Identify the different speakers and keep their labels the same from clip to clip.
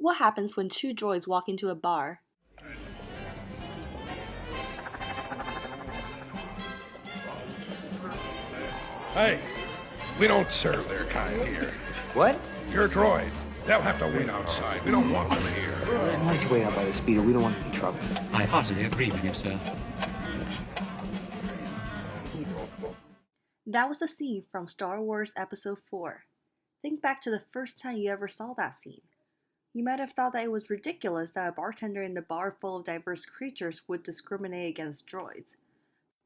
Speaker 1: What happens when two droids walk into a bar?
Speaker 2: Hey, we don't serve their kind here.
Speaker 3: What?
Speaker 2: Your droids, they'll have to wait outside. We don't want them here.
Speaker 3: Why don't you wait out by the speeder? We don't want any trouble.
Speaker 4: I heartily agree with you, sir.
Speaker 1: That was a scene from Star Wars Episode 4. Think back to the first time you ever saw that scene. You might have thought that it was ridiculous that a bartender in a bar full of diverse creatures would discriminate against droids.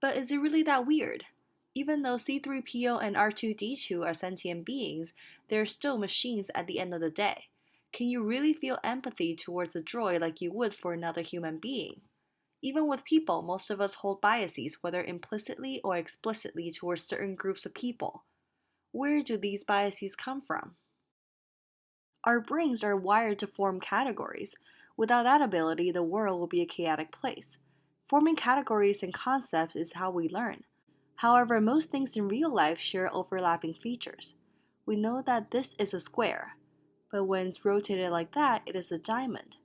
Speaker 1: But is it really that weird? Even though C-3PO and R2-D2 are sentient beings, they're still machines at the end of the day. Can you really feel empathy towards a droid like you would for another human being? Even with people, most of us hold biases, whether implicitly or explicitly, towards certain groups of people. Where do these biases come from? Our brains are wired to form categories. Without that ability, the world will be a chaotic place. Forming categories and concepts is how we learn. However, most things in real life share overlapping features. We know that this is a square, but when it's rotated like that, it is a diamond.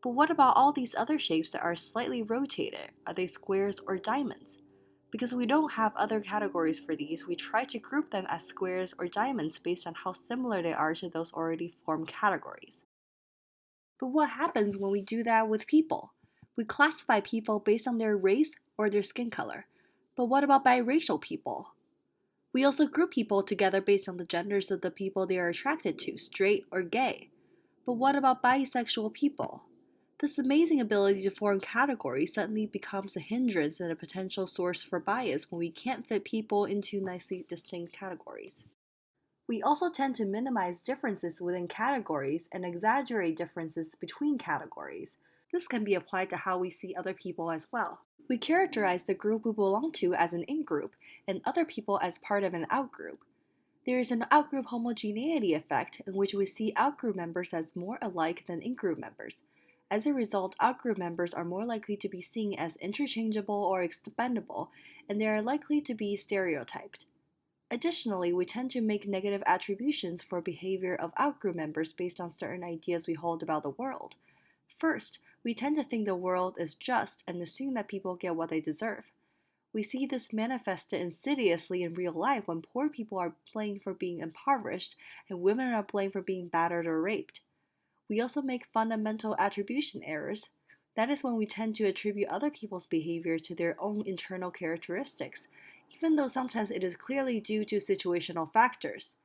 Speaker 1: But what about all these other shapes that are slightly rotated? Are they squares or diamonds? Because we don't have other categories for these, we try to group them as squares or diamonds based on how similar they are to those already formed categories. But what happens when we do that with people? We classify people based on their race or their skin color. But what about biracial people? We also group people together based on the genders of the people they are attracted to, straight or gay. But what about bisexual people? This amazing ability to form categories suddenly becomes a hindrance and a potential source for bias when we can't fit people into nicely distinct categories. We also tend to minimize differences within categories and exaggerate differences between categories. This can be applied to how we see other people as well. We characterize the group we belong to as an in-group and other people as part of an out-group. There is an out-group homogeneity effect in which we see out-group members as more alike than in-group members. As a result, out-group members are more likely to be seen as interchangeable or expendable, and they are likely to be stereotyped. Additionally, we tend to make negative attributions for behavior of out-group members based on certain ideas we hold about the world. First, we tend to think the world is just and assume that people get what they deserve. We see this manifested insidiously in real life when poor people are blamed for being impoverished and women are blamed for being battered or raped. We also make fundamental attribution errors. That is when we tend to attribute other people's behavior to their own internal characteristics, even though sometimes it is clearly due to situational factors.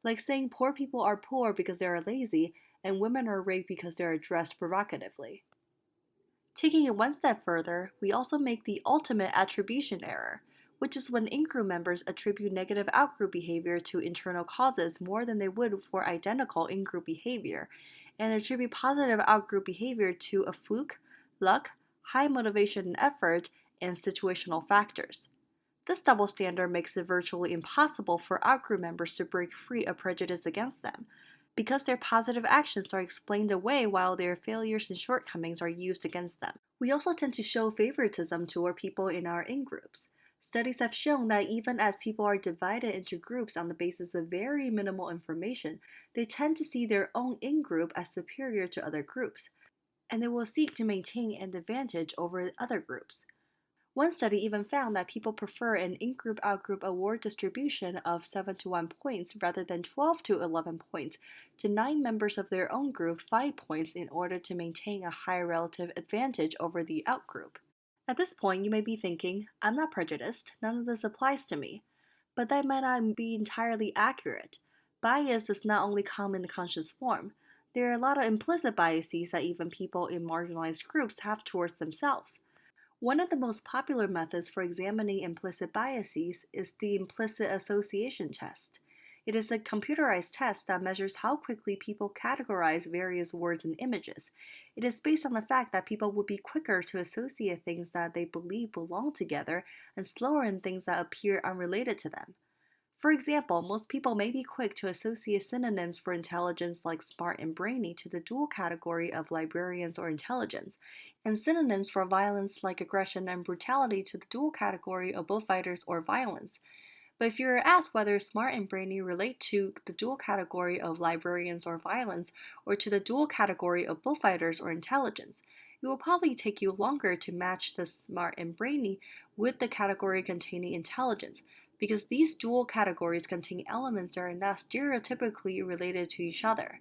Speaker 1: Like saying poor people are poor because they are lazy and women are raped because they are dressed provocatively. Taking it one step further, we also make the ultimate attribution error, which is when in-group members attribute negative out-group behavior to internal causes more than they would for identical in-group behavior, and attribute positive out-group behavior to a fluke, luck, high motivation and effort, and situational factors. This double standard makes it virtually impossible for out-group members to break free of prejudice against them, because their positive actions are explained away while their failures and shortcomings are used against them. We also tend to show favoritism toward people in our in-groups. Studies have shown that even as people are divided into groups on the basis of very minimal information, they tend to see their own in-group as superior to other groups, and they will seek to maintain an advantage over other groups. One study even found that people prefer an in-group out-group award distribution of 7 to 1 points rather than 12 to 11 points to 9 members of their own group 5 points in order to maintain a high relative advantage over the out-group. At this point, you may be thinking, I'm not prejudiced, none of this applies to me. But that might not be entirely accurate. Bias does not only come in conscious form. There are a lot of implicit biases that even people in marginalized groups have towards themselves. One of the most popular methods for examining implicit biases is the implicit association test. It is a computerized test that measures how quickly people categorize various words and images. It is based on the fact that people would be quicker to associate things that they believe belong together and slower in things that appear unrelated to them. For example, most people may be quick to associate synonyms for intelligence like smart and brainy to the dual category of librarians or intelligence, and synonyms for violence like aggression and brutality to the dual category of both fighters or violence. But if you're asked whether smart and brainy relate to the dual category of librarians or violence, or to the dual category of bullfighters or intelligence, it will probably take you longer to match the smart and brainy with the category containing intelligence, because these dual categories contain elements that are not stereotypically related to each other.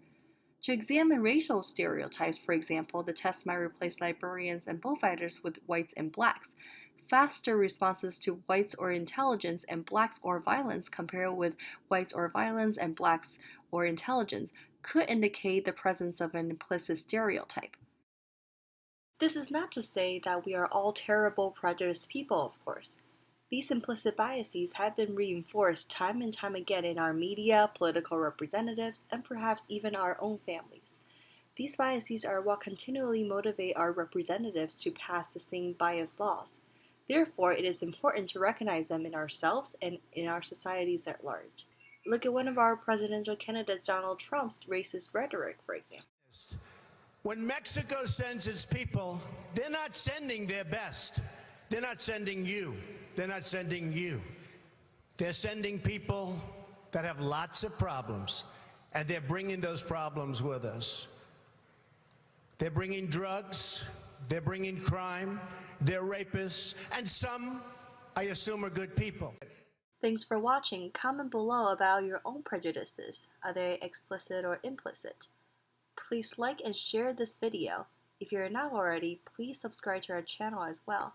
Speaker 1: To examine racial stereotypes, for example, the test might replace librarians and bullfighters with whites and blacks. Faster responses to whites or intelligence and blacks or violence compared with whites or violence and blacks or intelligence could indicate the presence of an implicit stereotype. This is not to say that we are all terrible, prejudiced people, of course. These implicit biases have been reinforced time and time again in our media, political representatives, and perhaps even our own families. These biases are what continually motivate our representatives to pass the same bias laws. Therefore, it is important to recognize them in ourselves and in our societies at large. Look at one of our presidential candidates, Donald Trump's racist rhetoric, for example.
Speaker 5: When Mexico sends its people, they're not sending their best. They're not sending you. They're not sending you. They're sending people that have lots of problems, and they're bringing those problems with us. They're bringing drugs, they're bringing crime, they're rapists, and some, I assume, are good people.
Speaker 1: Thanks for watching. Comment below about your own prejudices. Are they explicit or implicit? Please like and share this video. If you're not already, please subscribe to our channel as well.